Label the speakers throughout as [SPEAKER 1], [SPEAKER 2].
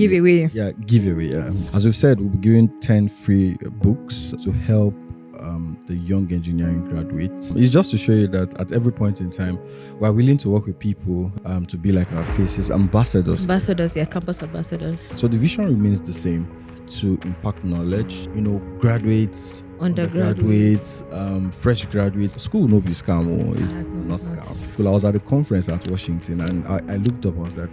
[SPEAKER 1] giveaway.
[SPEAKER 2] Giveaway. As we've said, we'll be giving 10 free books to help the young engineering graduates. It's just to show you that at every point in time, we're willing to work with people to be like our faces, ambassadors.
[SPEAKER 1] Campus ambassadors.
[SPEAKER 2] So the vision remains the same: to impact knowledge. Graduates, undergraduates, fresh graduates. School will not be scam. It's not scam. Well, I was at a conference at Washington, and I looked up. I was like,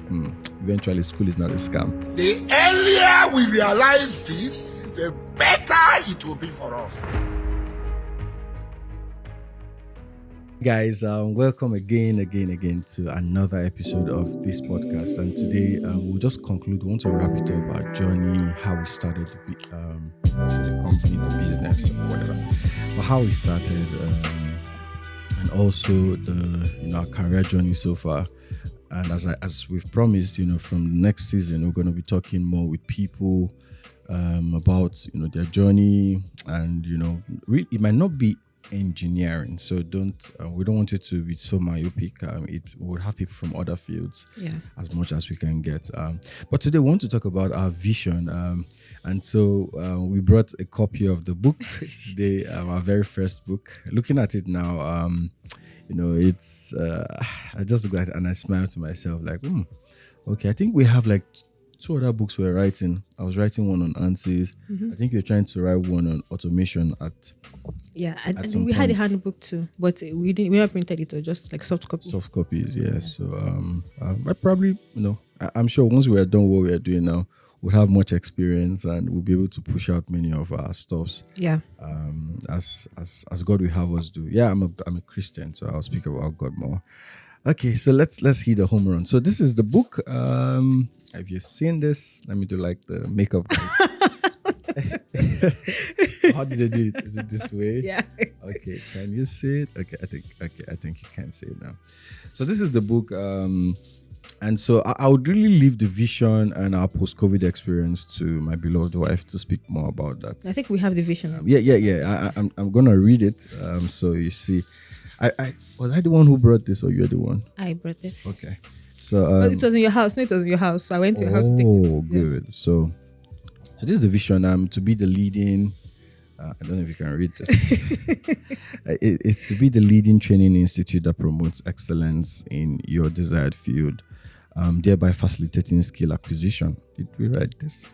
[SPEAKER 2] eventually, school is not a scam.
[SPEAKER 3] The earlier we realize this, the better it will be for us.
[SPEAKER 2] Guys, welcome again to another episode of this podcast. And today we'll just conclude. We want to wrap it up, our journey, how we started the company, the business, or whatever, but how we started, and also our career journey so far. And as we've promised, from the next season, we're going to be talking more with people about their journey, and really, it might not be engineering, so we don't want it to be so myopic. It would have people from other fields, as much as we can get, but today we want to talk about our vision, and so we brought a copy of the book today, our very first book. Looking at it now, it's I just look at it and I smile to myself like, okay, I think we have like two other books we're writing. I was writing one on ANSYS. I think you're trying to write one on automation
[SPEAKER 1] I think we had a handbook too, but we not printed it, or just like soft copies.
[SPEAKER 2] So I probably, I'm sure once we are done what we are doing now, we'll have much experience and we'll be able to push out many of our stuffs. As God will have us do. I'm a Christian, so I'll speak about God more. Okay, so let's hit the home run. So this is the book. Have you seen this? Let me do like the makeup. How did they do it? Is it this way?
[SPEAKER 1] Yeah.
[SPEAKER 2] Okay, can you see it? Okay, I think you can see it now. So this is the book. And so I would really leave the vision and our post-COVID experience to my beloved wife to speak more about that.
[SPEAKER 1] I think we have the vision.
[SPEAKER 2] I'm gonna read it. So you see, I was I the one who brought this, or you're the one?
[SPEAKER 1] I brought this.
[SPEAKER 2] Okay. So
[SPEAKER 1] it was in your house. No, it was in your house. So I went to your house to take it.
[SPEAKER 2] Oh, good. Yeah. So this is the vision. To be the leading. I don't know if you can read this. It's to be the leading training institute that promotes excellence in your desired field, thereby facilitating skill acquisition. Did we write this?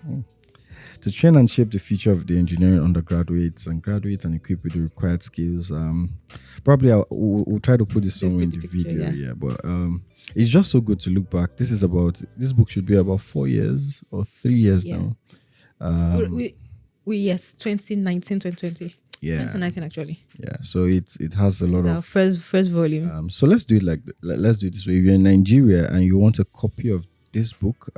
[SPEAKER 2] To train and shape the future of the engineering undergraduates and graduates and equip with the required skills. Probably we'll try to put this somewhere in the video. But it's just so good to look back. This book should be about 4 years or 3 years now.
[SPEAKER 1] Yes, 2019, 2020.
[SPEAKER 2] Yeah.
[SPEAKER 1] 2019 actually.
[SPEAKER 2] Yeah. So it has a lot
[SPEAKER 1] our
[SPEAKER 2] of
[SPEAKER 1] first volume.
[SPEAKER 2] So let's do it let's do it this way. If you're in Nigeria and you want a copy of this book,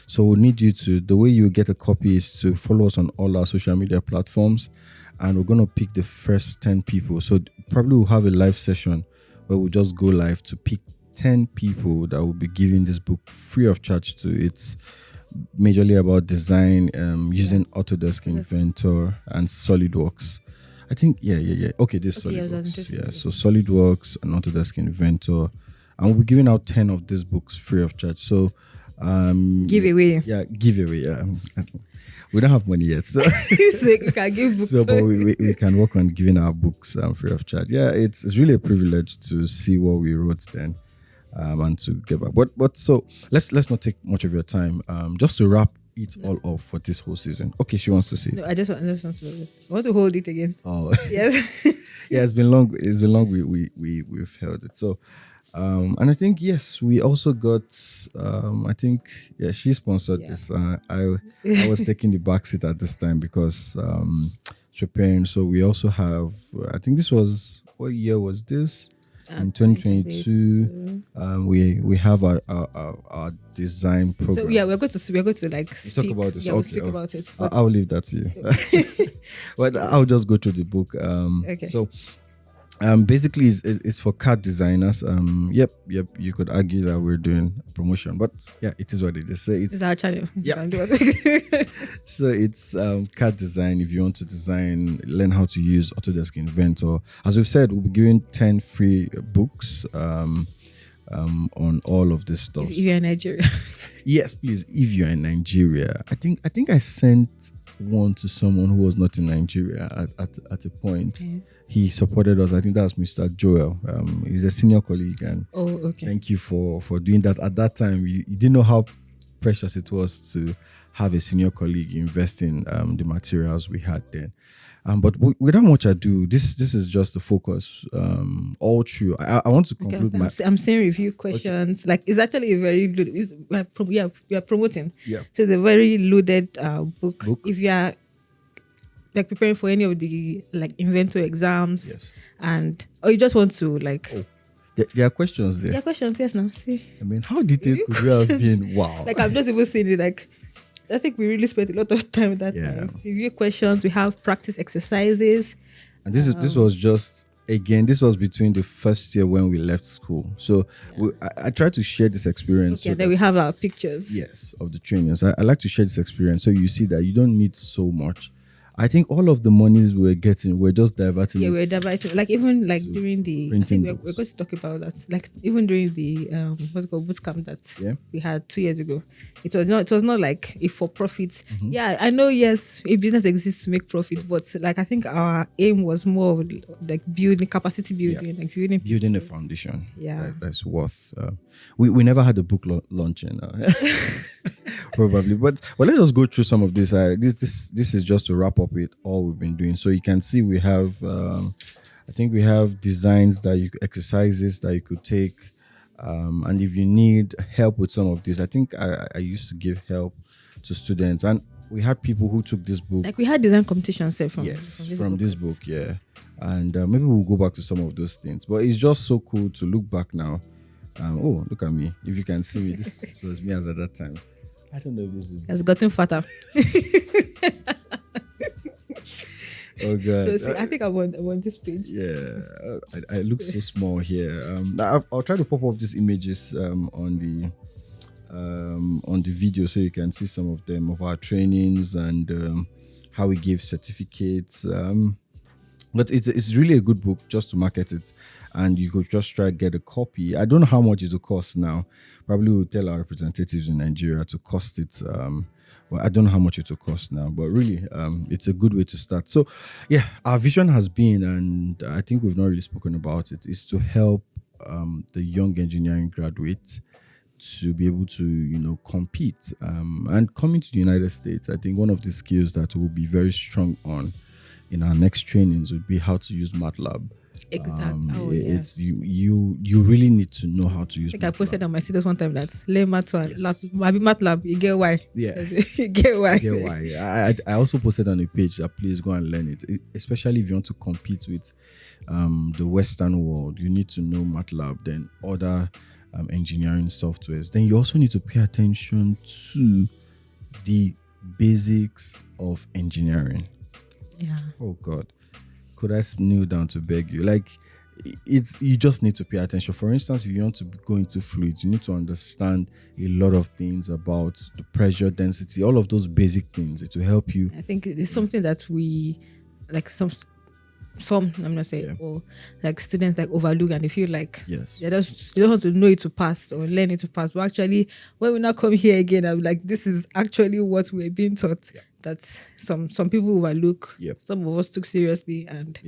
[SPEAKER 2] so we'll need you to, the way you get a copy is to follow us on all our social media platforms, and we're going to pick the first 10 people. So probably we'll have a live session where we'll just go live to pick 10 people that will be giving this book free of charge to. It's majorly about design, using Autodesk Inventor and SolidWorks. I think, okay, this SolidWorks. Yeah, so SolidWorks and Autodesk Inventor. And we'll be giving out 10 of these books free of charge. So
[SPEAKER 1] giveaway.
[SPEAKER 2] Yeah. We don't have money yet, so
[SPEAKER 1] you can give books.
[SPEAKER 2] So, but we can work on giving our books free of charge. Yeah, it's really a privilege to see what we wrote then, and to get back. But so let's not take much of your time. Just to wrap it all up for this whole season. Okay, she wants to see.
[SPEAKER 1] No, I just want to. I want to hold it again.
[SPEAKER 2] Oh,
[SPEAKER 1] yes.
[SPEAKER 2] Yeah, it's been long. We've held it. So. And I think, yes, we also got, she sponsored this. I was taking the back seat at this time because preparing. So we also have, I think this was, what year was this? In 2022, we have our design program. So
[SPEAKER 1] we're going to like
[SPEAKER 2] talk about this.
[SPEAKER 1] Yeah, we'll speak about it.
[SPEAKER 2] I'll leave that to you. But I'll just go to the book.
[SPEAKER 1] Okay.
[SPEAKER 2] So. Basically it's for CAD designers. Yep, you could argue that we're doing a promotion, but yeah, it is what it is. So it's
[SPEAKER 1] our channel.
[SPEAKER 2] Yeah. So it's CAD design. If you want to design, learn how to use Autodesk Inventor. As we've said, we'll be giving 10 free books on all of this stuff.
[SPEAKER 1] If you're in Nigeria.
[SPEAKER 2] Yes, please. If you're in Nigeria, I think I sent one to someone who was not in Nigeria at a point.
[SPEAKER 1] Yeah.
[SPEAKER 2] He supported us. I think that's Mr. Joel. He's a senior colleague, and
[SPEAKER 1] Okay.
[SPEAKER 2] thank you for doing that. At that time, you didn't know how precious it was to have a senior colleague invest in the materials we had then. But without much ado, this is just the focus all through. I want to conclude
[SPEAKER 1] I'm seeing review questions. Okay. Like, it's actually a very loaded. We are promoting.
[SPEAKER 2] Yeah.
[SPEAKER 1] So it's a very loaded book. If you are like preparing for any of the like inventor exams,
[SPEAKER 2] yes,
[SPEAKER 1] or you just want to like.
[SPEAKER 2] Oh. There are questions there.
[SPEAKER 1] There are questions, yes. Now, see.
[SPEAKER 2] I mean, how detailed could you have been? Wow.
[SPEAKER 1] Like, I'm just even saying it. Like, I think we really spent a lot of time with that. Review questions. We have practice exercises.
[SPEAKER 2] And this was just, again, this was between the first year when we left school. So I tried to share this experience.
[SPEAKER 1] Okay, so then we have our pictures.
[SPEAKER 2] Yes, of the trainings. I like to share this experience so you see that you don't need so much. I think all of the monies we're getting, we're just diverting.
[SPEAKER 1] Yeah, we're diverting. Like, even like during the, I think we're going to talk about that. Like, even during the what's it called, bootcamp that we had 2 years ago, it was not like a for profit. Mm-hmm. Yeah, I know. Yes, a business exists to make profit, but like I think our aim was more of like building capacity building, like building
[SPEAKER 2] a foundation.
[SPEAKER 1] Yeah,
[SPEAKER 2] that's worth. We never had a book launching. Probably, but let's just go through some of this. This is just to wrap up with all we've been doing. So you can see we have, I think we have designs exercises that you could take, and if you need help with some of this, I think I used to give help to students, and we had people who took this book.
[SPEAKER 1] Like we had design competitions from
[SPEAKER 2] this book, yeah. And maybe we'll go back to some of those things. But it's just so cool to look back now. Look at me! If you can see me, this was me as at that time. I don't know if this is.
[SPEAKER 1] It's gotten fatter.
[SPEAKER 2] Oh God!
[SPEAKER 1] So, I think I'm on this page.
[SPEAKER 2] Yeah, I look so small here. I'll try to pop up these images on the video so you can see some of them of our trainings and how we give certificates. But it's really a good book just to market it, and you could just try to get a copy. I don't know how much it will cost now. Probably we'll tell our representatives in Nigeria to cost it. Well, I don't know how much it will cost now, but really, it's a good way to start. So, yeah, our vision has been, and I think we've not really spoken about it, is to help the young engineering graduates to be able to, compete. And coming to the United States, I think one of the skills that we'll be very strong on in our next trainings would be how to use MATLAB.
[SPEAKER 1] Exactly.
[SPEAKER 2] It's you really need to know how to use.
[SPEAKER 1] I posted on my status one time that learn MATLAB. You get why?
[SPEAKER 2] Yeah,
[SPEAKER 1] you get why.
[SPEAKER 2] You get why. I also posted on a page that please go and learn it. Especially if you want to compete with the Western world, you need to know MATLAB. Then other engineering softwares. Then you also need to pay attention to the basics of engineering.
[SPEAKER 1] Yeah.
[SPEAKER 2] Oh God, could I kneel down to beg you? Like, you just need to pay attention. For instance, if you want to go into fluids, you need to understand a lot of things about the pressure, density, all of those basic things. It will help you.
[SPEAKER 1] I think it's something that we like some I'm not saying or like students like overlook, and they feel like they don't want to know it to pass or learn it to pass. But actually, when we now come here again, I'm like, this is actually what we're being taught. That some people overlook. Some of us took seriously, and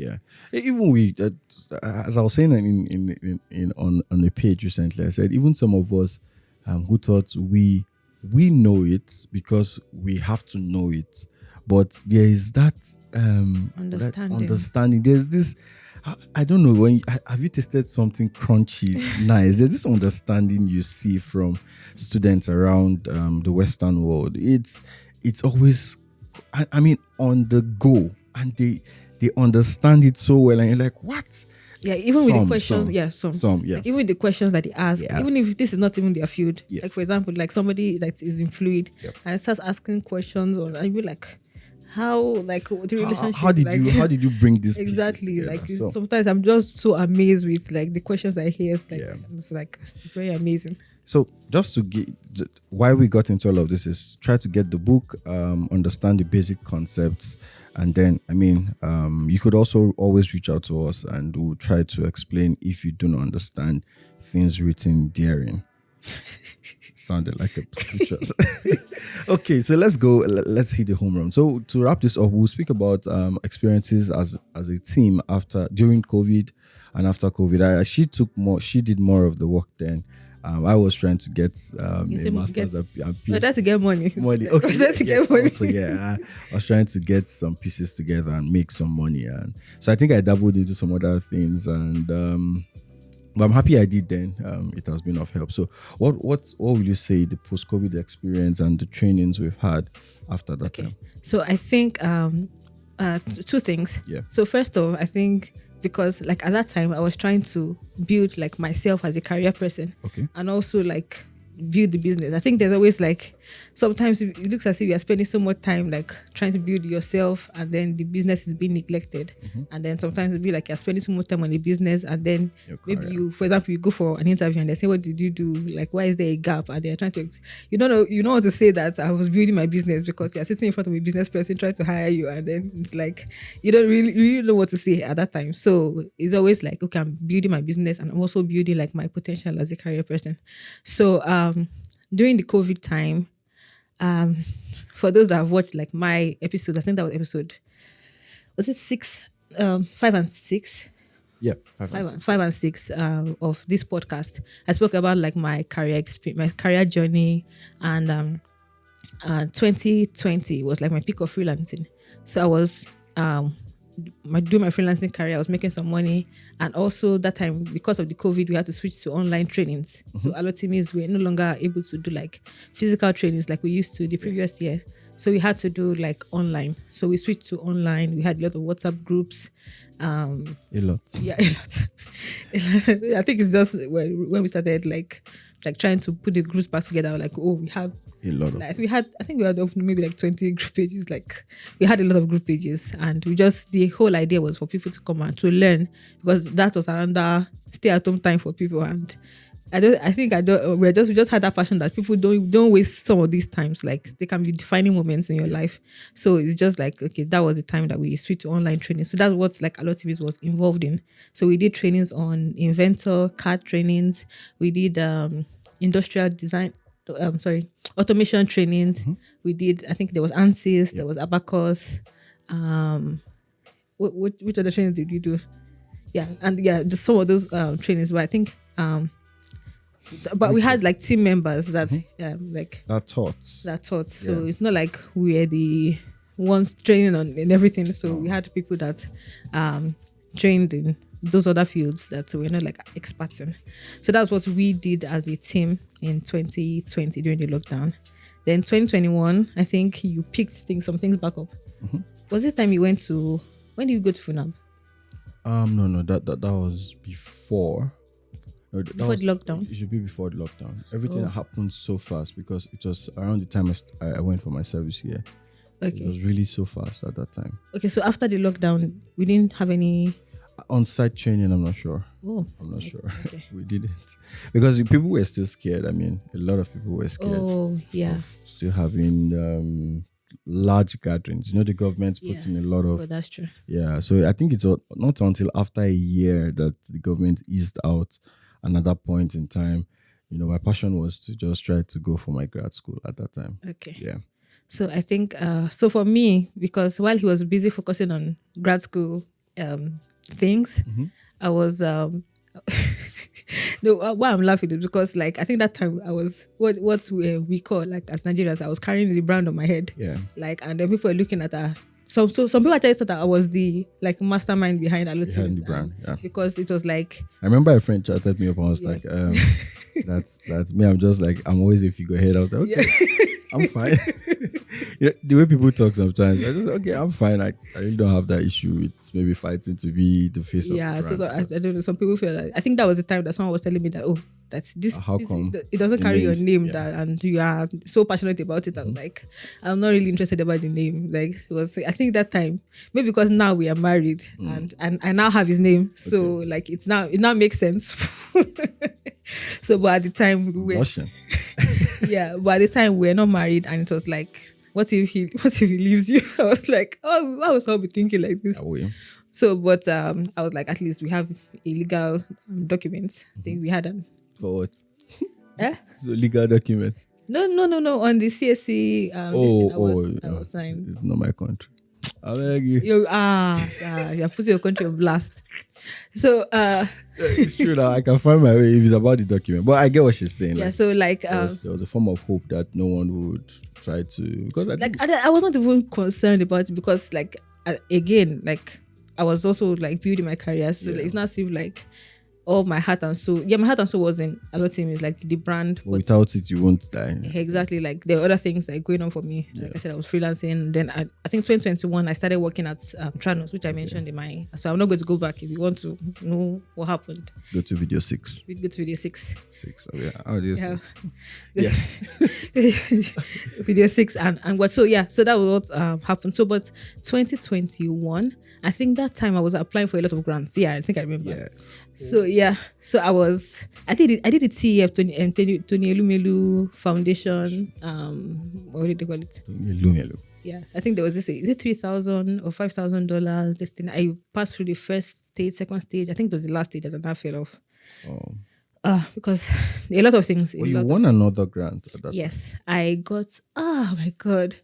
[SPEAKER 2] even we, as I was saying in on the page recently, I said even some of us who thought we know it because we have to know it. But there is that understanding. There's this, I don't know, have you tasted something crunchy, nice? There's this understanding you see from students around the Western world. It's always, I mean, on the go, and they understand it so well, and you're like, what?
[SPEAKER 1] Yeah, even with the questions,
[SPEAKER 2] some.
[SPEAKER 1] Like even the questions that they ask, even if this is not even their field. Like for example, like somebody that is in fluid and starts asking questions, and you be like, how, like the relationship?
[SPEAKER 2] How did you bring this
[SPEAKER 1] exactly? Like sometimes I'm just so amazed with like the questions I hear. It's like very amazing.
[SPEAKER 2] So just to get why we got into all of this is try to get the book, understand the basic concepts, and then you could also always reach out to us and we'll try to explain if you do not understand things written daring. Sounded like a scriptures. Okay, so let's go. Let's hit the home run. So to wrap this up, we'll speak about experiences as a team during COVID and after COVID. She did more of the work then. I was trying to get a master's and
[SPEAKER 1] that's to get money.
[SPEAKER 2] Okay,
[SPEAKER 1] that's to get money.
[SPEAKER 2] Also, I was trying to get some pieces together and make some money, and so I think I dabbled into some other things, and but I'm happy I did then. It has been of help. So what will you say the post-COVID experience and the trainings we've had after that time?
[SPEAKER 1] So I think two things.
[SPEAKER 2] Yeah.
[SPEAKER 1] So first of all, I think because like at that time I was trying to build like myself as a career person.
[SPEAKER 2] Okay.
[SPEAKER 1] And also like build the business. I think there's always like sometimes it looks as if you're spending so much time like trying to build yourself and then the business is being neglected. And then sometimes it'll be like you're spending so much time on the business and then maybe you, for example, you go for an interview and they say, what did you do? Like, why is there a gap? And they're trying to, you don't know how to say that I was building my business because you're sitting in front of a business person trying to hire you and then it's like, you don't really know what to say at that time. So it's always like, okay, I'm building my business and I'm also building like my potential as a career person. So during the COVID time, for those that have watched like my episodes, I think that was it 5 and 6?
[SPEAKER 2] Yeah,
[SPEAKER 1] 5 and 6 of this podcast. I spoke about like my career journey, and 2020 was like my peak of freelancing. So I was doing my freelancing career. I was making some money, and also that time because of the COVID, we had to switch to online trainings. So a lot of means we're no longer able to do like physical trainings like we used to the previous year. So we had to do like online. So we switched to online. We had a lot of WhatsApp groups.
[SPEAKER 2] A lot.
[SPEAKER 1] Yeah, a lot. I think it's just when we started like trying to put the groups back together. Like, we have
[SPEAKER 2] a lot of.
[SPEAKER 1] Like, we had maybe like 20 group pages. Like we had a lot of group pages, and the whole idea was for people to come and to learn because that was another stay-at-home time for people. And we just had that passion that people don't waste some of these times. Like they can be defining moments in your life. So it's just like, okay, that was the time that we switched to online training. So that's what like Alo-TV was involved in. So we did trainings on Inventor, CAD trainings. We did industrial design, automation trainings. We did, I think there was ANSYS, there was Abacus. Which other trainings did we do? Yeah, and just some of those trainings. But I think but we had like team members that taught. So it's not like we were the ones training in everything. So we had people that trained in those other fields that we're not like experts in. So that's what we did as a team in 2020 during the lockdown. Then 2021, I think you picked some things back up. Was it time you went to? When did you go to Funab?
[SPEAKER 2] No, that was before. No,
[SPEAKER 1] before the lockdown?
[SPEAKER 2] It should be before the lockdown. Everything happened so fast because it was around the time I went for my service year.
[SPEAKER 1] Okay.
[SPEAKER 2] It was really so fast at that time.
[SPEAKER 1] Okay, so after the lockdown, we didn't have any...
[SPEAKER 2] On-site training, I'm not sure.
[SPEAKER 1] Oh.
[SPEAKER 2] I'm not sure.
[SPEAKER 1] Okay.
[SPEAKER 2] We didn't. Because people were still scared. I mean, a lot of people were scared.
[SPEAKER 1] Oh, yeah.
[SPEAKER 2] Of still having large gatherings. The government's putting a lot of...
[SPEAKER 1] Oh, that's true.
[SPEAKER 2] Yeah, so I think it's not until after a year that the government eased out. And at that point in time, my passion was to just try to go for my grad school at that time.
[SPEAKER 1] Okay.
[SPEAKER 2] Yeah.
[SPEAKER 1] So I think, so for me, because while he was busy focusing on grad school things, I was, why I'm laughing is because like, I think that time I was, what we call like as Nigerians, I was carrying the brand on my head.
[SPEAKER 2] Yeah.
[SPEAKER 1] Like, and then people were looking at her. So some people actually thought that I was the like mastermind behind Alo-TV.
[SPEAKER 2] Behind the brand, yeah.
[SPEAKER 1] Because it was like...
[SPEAKER 2] I remember a friend chatted me up and was like, that's me. I'm just like, I'm always a figurehead. I was like, okay, I'm fine. The way people talk sometimes, I just, okay, I'm fine. I really don't have that issue with maybe fighting to be the face of the brand.
[SPEAKER 1] So I don't know. Some people feel that. I think that was the time that someone was telling me that, that's this.
[SPEAKER 2] How come
[SPEAKER 1] it doesn't carry your name,
[SPEAKER 2] and
[SPEAKER 1] you are so passionate about it. I'm like, I'm not really interested about the name. Like, it was. I think that time, maybe because now we are married and I now have his name, so like it now makes sense. So, but at the time we were, but at the time we were not married, and it was like what if he leaves you? I was like, oh, why would someone be thinking like this? So, but I was like, at least we have a legal document. I think we had an
[SPEAKER 2] for what?
[SPEAKER 1] Eh?
[SPEAKER 2] So legal document.
[SPEAKER 1] No. On the CSC, I was signed.
[SPEAKER 2] It's not my country. I beg you.
[SPEAKER 1] You're putting your country on blast. So
[SPEAKER 2] it's true that I can find my way if it's about the document. But I get what she's saying.
[SPEAKER 1] Yeah.
[SPEAKER 2] Like,
[SPEAKER 1] So like
[SPEAKER 2] there was a form of hope that no one would try to, because
[SPEAKER 1] I was not even concerned about it because like again, like I was also like building my career. So like, it's not as if like all my heart and soul. Yeah, my heart and soul was in Alo-Team, is like the brand.
[SPEAKER 2] But without it, you won't die.
[SPEAKER 1] Exactly. Like there were other things like going on for me. Like I said, I was freelancing. Then I think 2021, I started working at Tranos, which I mentioned in my. So I'm not going to go back. If you want to know what happened,
[SPEAKER 2] go to video 6.
[SPEAKER 1] We go to video 6.
[SPEAKER 2] 6. Oh yeah. Oh, this.
[SPEAKER 1] Yeah. Video 6 and what? So yeah. So that was what happened. So but 2021, I think that time I was applying for a lot of grants. Yeah, I think I remember.
[SPEAKER 2] Yeah.
[SPEAKER 1] So yeah, so I did the TEF Tony Elumelu Foundation. What did they call it?
[SPEAKER 2] Elumelu.
[SPEAKER 1] Yeah, I think there was this. Is it $3,000 or $5,000? This thing I passed through the first stage, second stage. I think it was the last stage that I fell off.
[SPEAKER 2] Oh.
[SPEAKER 1] Because a lot of things.
[SPEAKER 2] Well, you won another grant.
[SPEAKER 1] Yes, I got. Oh my god.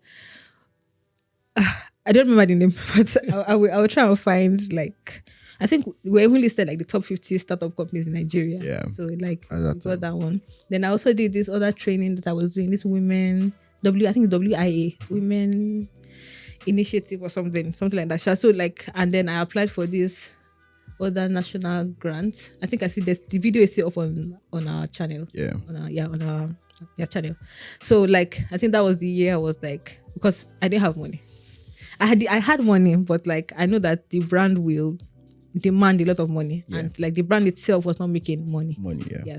[SPEAKER 1] I don't remember the name, but I will try and find like. I think we're even listed like the top 50 startup companies in Nigeria.
[SPEAKER 2] Yeah.
[SPEAKER 1] So like we got that one. Then I also did this other training that I was doing. This women I think WIA Women Initiative or something like that. So like, and then I applied for this other national grant. I think I see this. The video is still up on our channel.
[SPEAKER 2] Yeah.
[SPEAKER 1] On our channel. So like, I think that was the year I was like, because I didn't have money. I had money, but like I know that the brand will demand a lot of money, and like the brand itself was not making money.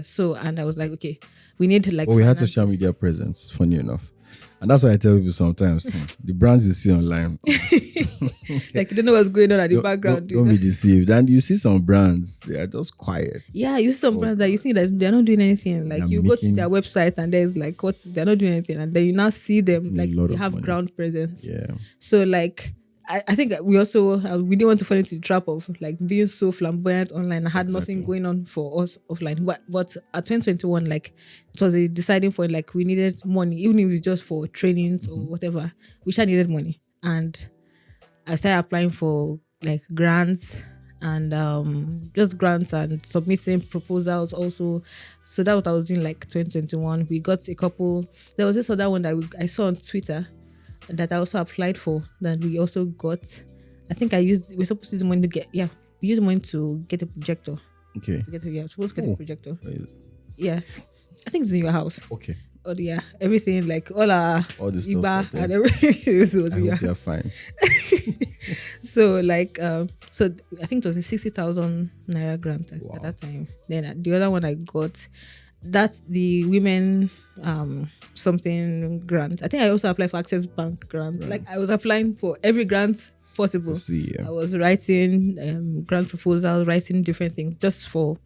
[SPEAKER 1] So and I was like, okay, we need to like.
[SPEAKER 2] Well, we had social media presence. Funny enough, and that's why I tell people sometimes the brands you see online,
[SPEAKER 1] like you don't know what's going on at the background.
[SPEAKER 2] Don't be deceived. And you see some brands, they are just quiet.
[SPEAKER 1] Yeah, you see some brands that you think that they're not doing anything. Like you go to their website and there's like they're not doing anything, and then you now see them like they have ground presence.
[SPEAKER 2] Yeah.
[SPEAKER 1] So like. I think we also we didn't want to fall into the trap of like being so flamboyant online. I had nothing going on for us offline. But at 2021, like it was a deciding point. Like we needed money, even if it was just for trainings or whatever. We sure needed money, and I started applying for like grants and just grants and submitting proposals also. So that was what I was doing like 2021. We got a couple. There was this other one that I saw on Twitter that I also applied for, that we also got. I think we're supposed to use money to get, we used money to get a projector.
[SPEAKER 2] Okay.
[SPEAKER 1] Supposed to get a projector. Yeah. I think it's in your house.
[SPEAKER 2] Okay.
[SPEAKER 1] Oh yeah, everything like all
[SPEAKER 2] the
[SPEAKER 1] IBA
[SPEAKER 2] stuff
[SPEAKER 1] and everything.
[SPEAKER 2] I hope you're fine.
[SPEAKER 1] So like, so I think it was a 60,000 naira grant at that time. Then the other one I got, that the women something grant. I think I also applied for Access Bank grant. Right. Like I was applying for every grant possible. I was writing grant proposals, writing different things just for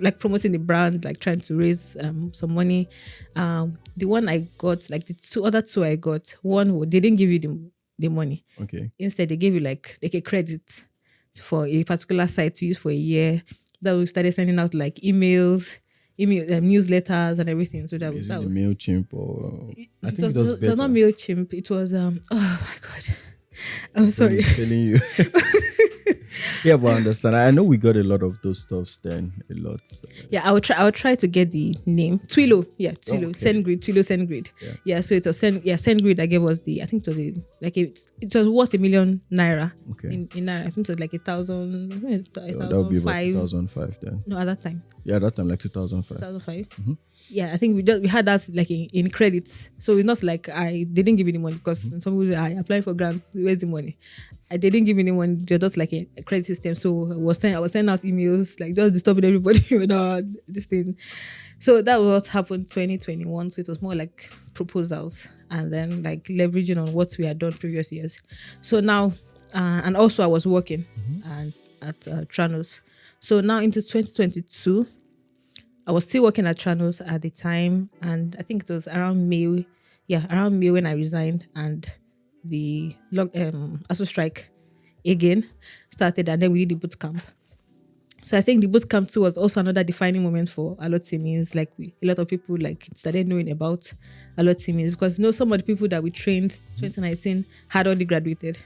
[SPEAKER 1] like promoting the brand, like trying to raise some money. The one I got, like the other two I got, one they didn't give you the money.
[SPEAKER 2] Okay.
[SPEAKER 1] Instead they gave you like a credit for a particular site to use for a year. That we started sending out like email newsletters and everything. So that was
[SPEAKER 2] MailChimp or I think
[SPEAKER 1] it was not MailChimp. It was oh my god, I'm sorry.
[SPEAKER 2] I'm telling you. Yeah, but I understand. I know we got a lot of those stuffs then. A lot.
[SPEAKER 1] Yeah, I would try to get the name. Twilio. Yeah, Twilio. Okay. SendGrid. Twilio SendGrid. Yeah, so it was SendGrid that gave us I think it was worth $1 million naira. Okay. In naira. I think it was like 1,000.
[SPEAKER 2] That would be about 2005 then.
[SPEAKER 1] No, at that time.
[SPEAKER 2] Yeah, that time like 2005.
[SPEAKER 1] 2005. Mm-hmm. Yeah, I think we had that like in credits. So it's not like they didn't give me the money, because some people I applied for grants, where's the money? They didn't give me any money. They're just like a credit system. So I was sending out emails, like just disturbing everybody with this thing. So that was what happened 2021. So it was more like proposals and then like leveraging on what we had done previous years. So now, and also I was working and at Tranos. So now into 2022, I was still working at Tranos at the time, and I think it was around May around May when I resigned, and the ASU strike again started, and then we did the boot camp. So I think the boot camp too was also another defining moment for a lot of teams. Like a lot of people like started knowing about a lot of teams, because some of the people that we trained 2019 had already graduated,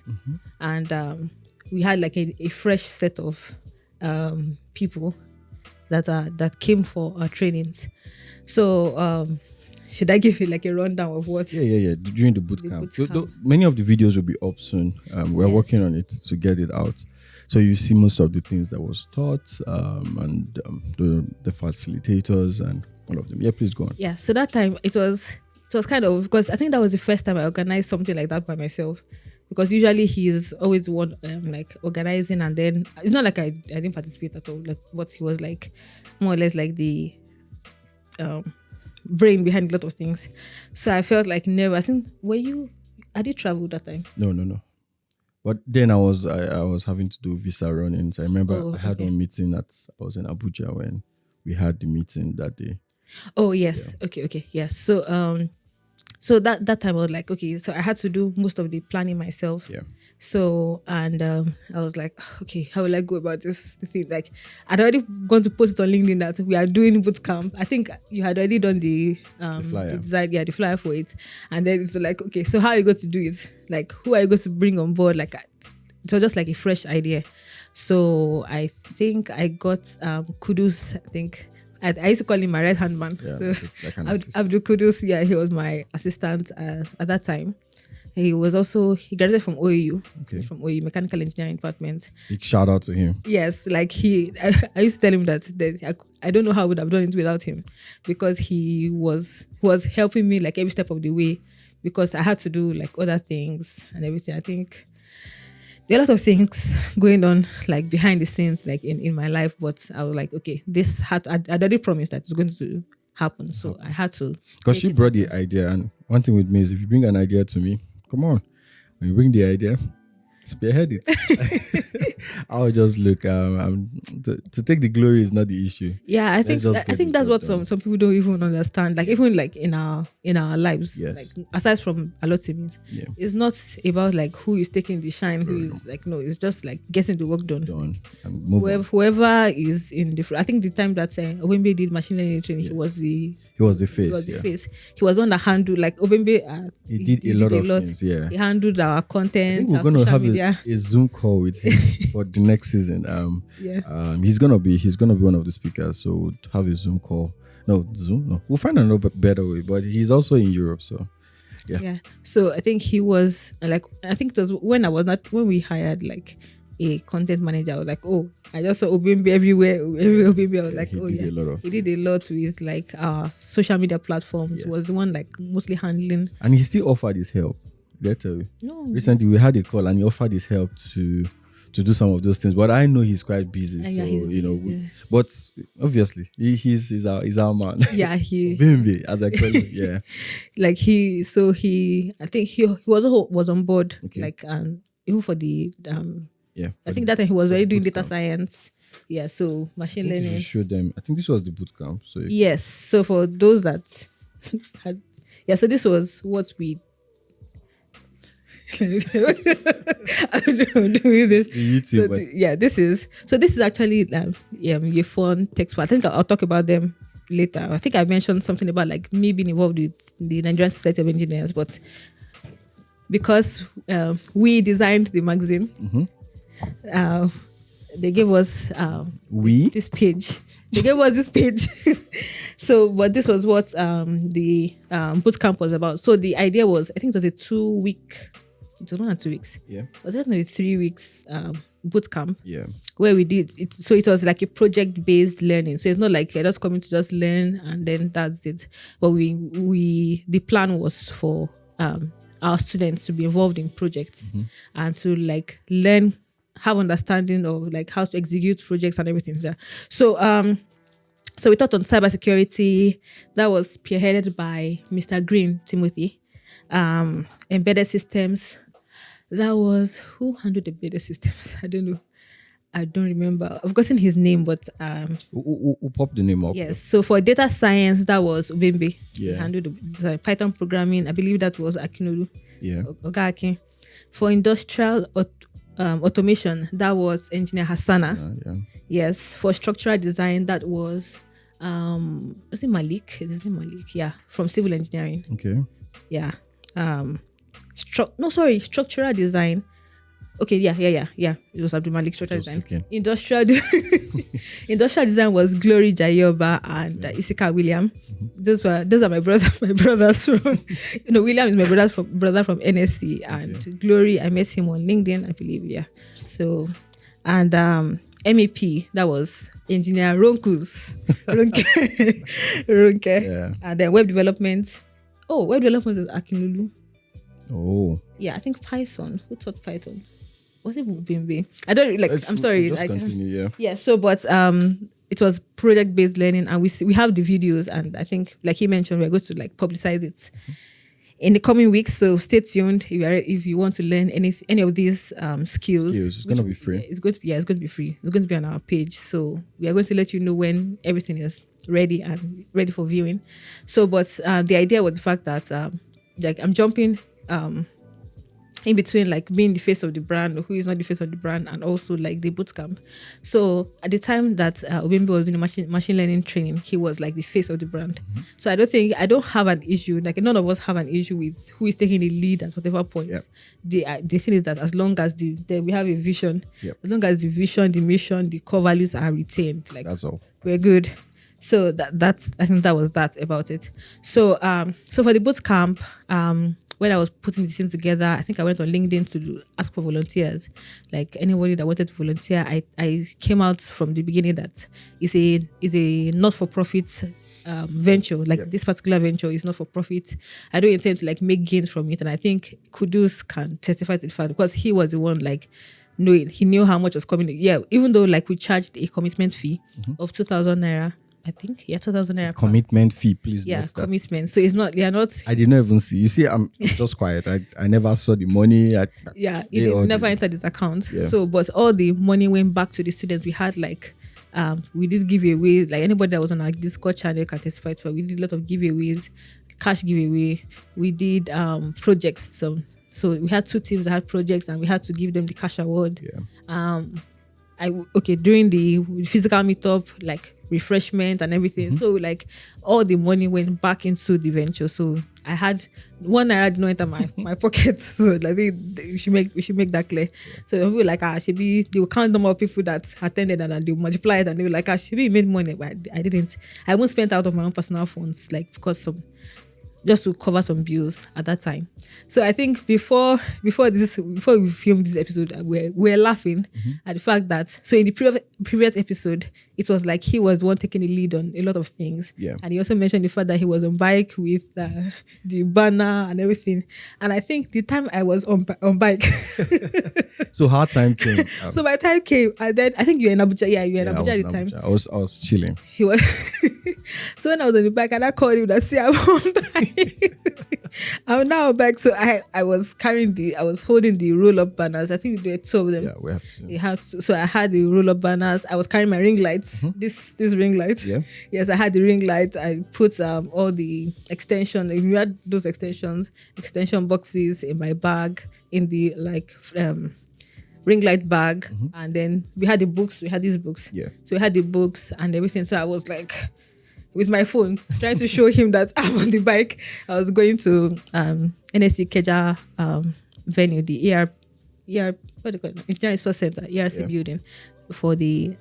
[SPEAKER 1] and we had like a fresh set of people that came for our trainings. So should I give you like a rundown of what?
[SPEAKER 2] Yeah. During the boot camp. Many of the videos will be up soon. We're working on it to get it out. So you see most of the things that was taught, and the facilitators and all of them. Yeah, please go on.
[SPEAKER 1] Yeah. So that time it was kind of, because I think that was the first time I organized something like that by myself. Because usually he's always one like organizing, and then it's not like I didn't participate at all. Like what he was like, more or less like the brain behind a lot of things. So I felt like never. I think I did travel that time?
[SPEAKER 2] No. But then I was having to do visa run-ins. I remember I had one meeting I was in Abuja when we had the meeting that day.
[SPEAKER 1] Oh yes, yeah. Okay, yes. So that time I was like, okay, so I had to do most of the planning myself.
[SPEAKER 2] Yeah.
[SPEAKER 1] So and I was like, okay, how will I go about this thing? Like I'd already gone to post it on LinkedIn that we are doing boot camp. I think you had already done the
[SPEAKER 2] flyer.
[SPEAKER 1] The design, the flyer for it. And then it's like, okay, so how are you going to do it? Like who are you going to bring on board? Like it was just like a fresh idea. So I think I got Kudus, I think. I used to call him my right hand man.
[SPEAKER 2] Yeah,
[SPEAKER 1] so
[SPEAKER 2] like
[SPEAKER 1] Abdul Kudus, he was my assistant at that time. He graduated from OAU, from OAU Mechanical Engineering Department.
[SPEAKER 2] Big shout out to him.
[SPEAKER 1] Yes, like I used to tell him that I don't know how I would have done it without him, because he was helping me like every step of the way, because I had to do like other things and everything. I think there are a lot of things going on like behind the scenes, like in my life, but I was like, okay, I'd already promised that it's going to happen, so I had to.
[SPEAKER 2] Because she brought the idea, and one thing with me is if you bring an idea to me, come on, when you bring the idea, spearhead it. I'll just look. To take the glory is not the issue.
[SPEAKER 1] Yeah, I think that's what some people don't even understand. Like even like in our lives, like aside from a lot of things, it's not about like who is taking the shine, who is like no. It's just like getting the work done.
[SPEAKER 2] And move
[SPEAKER 1] whoever is in the. I think the time that Obembe did machine learning training, he was the face. He was one that handled like Obembe.
[SPEAKER 2] He did a lot of things. Yeah,
[SPEAKER 1] he handled our content.
[SPEAKER 2] We're gonna have a Zoom call with him for the next season. He's gonna be one of the speakers. So we'll have a Zoom call. No, we'll find another better way. But he's also in Europe, so yeah.
[SPEAKER 1] So I think he was like, I think it was when we hired like a content manager. I was like, oh, I just saw Obembe everywhere. Obembe, I was like, he did a lot with like our social media platforms. Was the one like mostly handling,
[SPEAKER 2] and he still offered his help.
[SPEAKER 1] No.
[SPEAKER 2] Recently we had a call and he offered his help to do some of those things, but I know he's quite busy, but obviously he's our man.
[SPEAKER 1] Yeah,
[SPEAKER 2] Bimbi, as I call him. Yeah.
[SPEAKER 1] Like I think he was on board, like even for the I think that time he was already doing data science. Yeah, so machine learning.
[SPEAKER 2] You showed them. I think this was the bootcamp. So
[SPEAKER 1] yes, so for those that had, so this was what we. I'm doing this. This is actually a fun text. I think I'll talk about them later. I think I mentioned something about like me being involved with the Nigerian Society of Engineers, but because we designed the magazine, they gave us this page. They gave us this page. So, but this was what the bootcamp was about. So the idea was, I think it was a 2-week. It was 1 or 2 weeks.
[SPEAKER 2] Yeah.
[SPEAKER 1] Was it maybe 3 weeks boot camp?
[SPEAKER 2] Yeah.
[SPEAKER 1] Where we did it. So it was like a project-based learning. So it's not like you're just coming to just learn and then that's it. But the plan was for our students to be involved in projects and to like learn, have understanding of like how to execute projects and everything. So we taught on cybersecurity. That was spearheaded by Mr. Green, Timothy. Embedded systems. That was who handled the embedded systems? I don't know. I don't remember. I've forgotten his name, but
[SPEAKER 2] Who popped the name up?
[SPEAKER 1] yes. So for data science, that was Ubembe.
[SPEAKER 2] Yeah.
[SPEAKER 1] He handled the Python programming. I believe that was Akinolu.
[SPEAKER 2] Yeah.
[SPEAKER 1] Ogaki. For industrial automation, that was engineer Hassana.
[SPEAKER 2] Yeah.
[SPEAKER 1] Yes. For structural design, that was is it Malik? Is his name Malik? Yeah. From civil engineering.
[SPEAKER 2] Okay.
[SPEAKER 1] Yeah. Structural design. Okay, yeah. It was Abdul Malik, structural design.
[SPEAKER 2] Okay.
[SPEAKER 1] Industrial design was Glory Jayoba and Isika William. Those are my brothers from William is my brother from NSC, and Glory, I met him on LinkedIn, I believe, yeah. So and MEP, that was engineer Ronke.
[SPEAKER 2] Yeah.
[SPEAKER 1] And then web development. Oh, web development is Akinolu.
[SPEAKER 2] Oh.
[SPEAKER 1] Yeah, I think Python. Who taught Python? Was it Bimbi? I don't like. I'm sorry.
[SPEAKER 2] Just
[SPEAKER 1] like,
[SPEAKER 2] continue, yeah.
[SPEAKER 1] Yeah. So, but it was project based learning, and we have the videos, and I think, like he mentioned, we're going to like publicize it in the coming weeks. So stay tuned if you want to learn any of these skills.
[SPEAKER 2] It's going to be free.
[SPEAKER 1] It's going to be free. It's going to be on our page. So we are going to let you know when everything is ready for viewing. So, but the idea was the fact that like I'm jumping in between, like being the face of the brand or who is not the face of the brand, and also like the bootcamp. So at the time that Ubembe was doing machine learning training, he was like the face of the brand. So I don't have an issue, like none of us have an issue with who is taking the lead at whatever point. The thing is that as long as we have a vision, as long as the vision, the mission, the core values are retained, like
[SPEAKER 2] that's all,
[SPEAKER 1] we're good. So that's I think that was that about it. So for the bootcamp, when I was putting the team together, I think I went on LinkedIn to ask for volunteers. Like anybody that wanted to volunteer, I came out from the beginning that is a not-for-profit venture. Like this particular venture is not for profit. I don't intend to like make gains from it, and I think Kudus can testify to the fact because he was the one like knowing. He knew how much was coming. Yeah, even though like we charged a commitment fee of 2,000 naira. I think 2,000 naira.
[SPEAKER 2] Commitment fee, please.
[SPEAKER 1] Yeah, commitment. So it's not. They are not.
[SPEAKER 2] I did not even see. You see, I'm just quiet. I never saw the money.
[SPEAKER 1] It never entered his account. Yeah. So, but all the money went back to the students. We had like, we did giveaways. Like anybody that was on our Discord channel can testify to it. We did a lot of giveaways, cash giveaway. We did projects. So we had 2 teams that had projects, and we had to give them the cash award. Yeah. During the physical meetup, like refreshment and everything. So like all the money went back into the venture. So I had 1 naira did not enter my pocket. So like we should make that clear. So they were like, they will count the number of people that attended and then they will multiply it, and they were like, we made money, but I didn't. I won't spend out of my own personal funds, like because just to cover some bills at that time. So I think before we filmed this episode, we're laughing at the fact that, so in the previous episode, it was like he was the one taking the lead on a lot of things. Yeah. And he also mentioned the fact that he was on bike with the banner and everything. And I think the time I was on bike.
[SPEAKER 2] So hard time came.
[SPEAKER 1] So my time came, and then I think you were in Abuja. Yeah, you were in Abuja at the time.
[SPEAKER 2] I was chilling.
[SPEAKER 1] He was. So when I was on the bike, and I called him that, see, I'm on bike. I'm now back. So I was holding the roll-up banners. I think there were 2 of them.
[SPEAKER 2] Yeah, we have to.
[SPEAKER 1] So I had the roll-up banners. I was carrying my ring lights. This ring light. Yeah. Yes, I had the ring light. I put all the extension. We had those extension boxes in my bag, in the ring light bag, and then we had the books. We had these books. Yeah. So we had the books and everything. So I was like, with my phone, trying to show him that I'm on the bike. I was going to NSC Keja venue, the what do you call it? Engineering Resource Center, ERC building, for the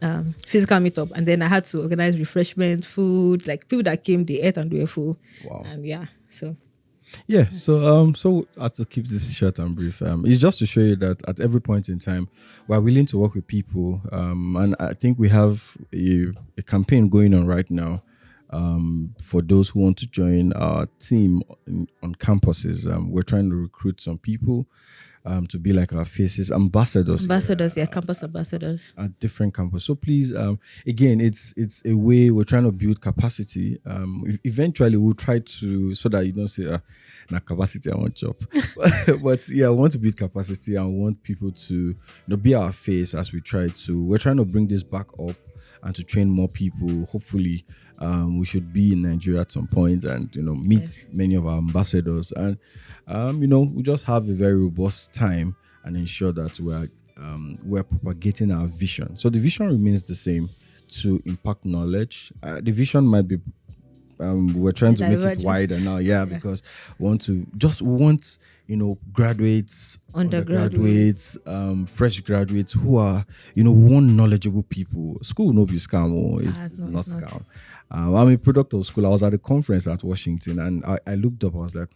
[SPEAKER 1] physical meetup. And then I had to organize refreshment, food, like people that came, they ate and they were full. Wow. And so
[SPEAKER 2] I have to keep this short and brief. It's just to show you that at every point in time, we're willing to work with people. And I think we have a campaign going on right now. For those who want to join our team on campuses, we're trying to recruit some people to be like our faces, ambassadors,
[SPEAKER 1] campus ambassadors
[SPEAKER 2] at different campuses. So please, again, it's a way we're trying to build capacity. Eventually, we'll try to, so that you don't say, "Na capacity, I want job," but yeah, I want to build capacity. I want people to be our face as we try to. We're trying to bring this back up and to train more people. Hopefully, we should be in Nigeria at some point and meet many of our ambassadors, and we just have a very robust time and ensure that we're propagating our vision. So the vision remains the same, to impact knowledge. The vision might be we're trying to make it wider now, because we want graduates, undergraduates, fresh graduates who are we want knowledgeable people. School no be scam, it's not scam. I'm a product of school. I was at a conference at Washington, and I looked up. I was like,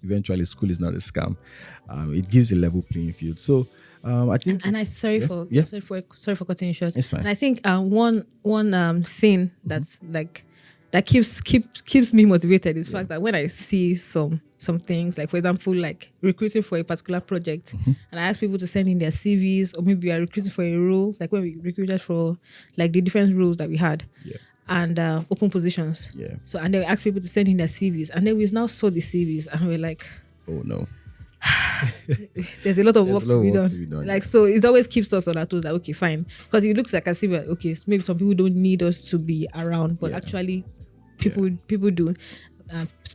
[SPEAKER 2] eventually school is not a scam. It gives a level playing field. So I think,
[SPEAKER 1] and sorry for cutting you short.
[SPEAKER 2] It's fine.
[SPEAKER 1] And I think one thing that's that keeps me motivated is the fact that when I see some things, like for example, like recruiting for a particular project, and I ask people to send in their CVs, or maybe we are recruiting for a role, like when we recruited for like the different roles that we had. And open positions. So, and then we asked people to send in their CVs, and then we now saw the CVs, and we're like,
[SPEAKER 2] oh no.
[SPEAKER 1] There's a lot of work to be done. Like, so it always keeps us on our toes. Like, okay, fine, because it looks like a CV. Okay, so maybe some people don't need us to be around, but actually, people do.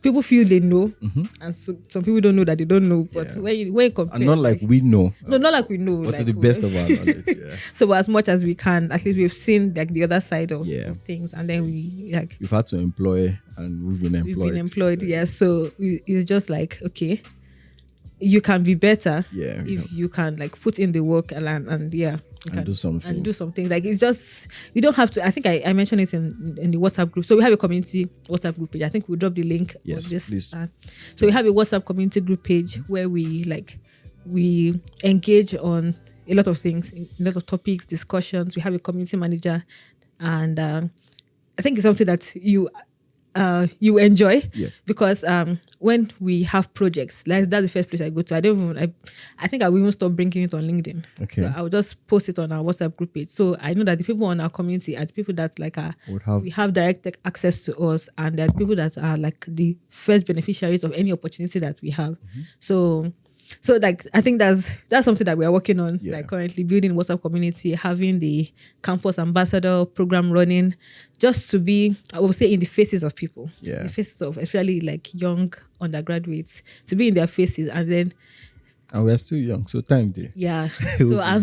[SPEAKER 1] People feel they know, and so some people don't know that they don't know. But when you compare,
[SPEAKER 2] and not like we know.
[SPEAKER 1] No, not like we know.
[SPEAKER 2] But
[SPEAKER 1] like,
[SPEAKER 2] to the best of our knowledge.
[SPEAKER 1] So as much as we can, at least we've seen like the other side of things, and then we've
[SPEAKER 2] had to employ, and we've been employed.
[SPEAKER 1] So it's just like, okay, you can be better if you can like put in the work and
[SPEAKER 2] do something.
[SPEAKER 1] Like, it's just, you don't have to. I think I mentioned it in the WhatsApp group. So we have a community WhatsApp group page. I think we'll drop the link.
[SPEAKER 2] Yes, please.
[SPEAKER 1] So we have a WhatsApp community group page where we engage on a lot of things, a lot of topics, discussions. We have a community manager, and I think it's something that you enjoy, because when we have projects, like that's the first place I go to. I think I will even stop bringing it on LinkedIn. So I will just post it on our WhatsApp group page. So I know that the people on our community are the people that we have direct access to us, and they're the people that are like the first beneficiaries of any opportunity that we have. So like, I think that's something that we are working on, like currently building WhatsApp community, having the campus ambassador program running, just to be, I would say, in the faces of people, the faces of especially like young undergraduates, to be in their faces, and
[SPEAKER 2] we're still young, so time there.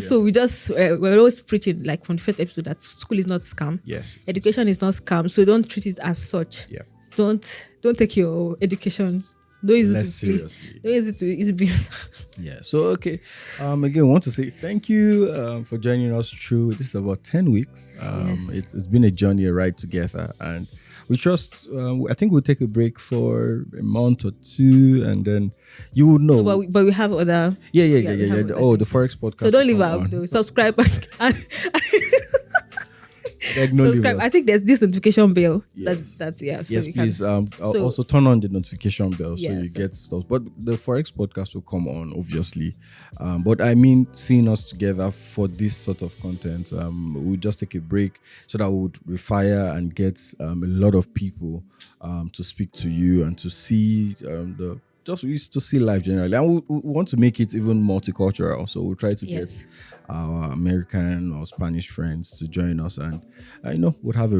[SPEAKER 1] So we just we're always preaching, like from the first episode, that school is not scam. Education is not scam, so don't treat it as such. Don't take your education. Don't use it seriously. Don't use it to easy business.
[SPEAKER 2] So okay. Again, I want to say thank you for joining us through. This is about 10 weeks. It's been a journey, a ride together, and we trust. I think we'll take a break for a month or two, and then you will know.
[SPEAKER 1] No, but we have other.
[SPEAKER 2] The Forex podcast.
[SPEAKER 1] So don't leave out. Subscribe. Subscribe. I think there's this notification bell.
[SPEAKER 2] Please. Also turn on the notification bell so you get stuff. But the Forex podcast will come on, obviously. But I mean, seeing us together for this sort of content, we'll just take a break so that we would refire and get a lot of people to speak to you and to see to see life generally, and we want to make it even multicultural. So we'll try to get our American or Spanish friends to join us, and we'll have a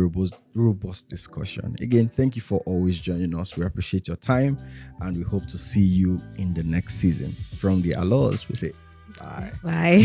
[SPEAKER 2] robust discussion. Again, thank you for always joining us. We appreciate your time, and we hope to see you in the next season. From the Alos, we say bye.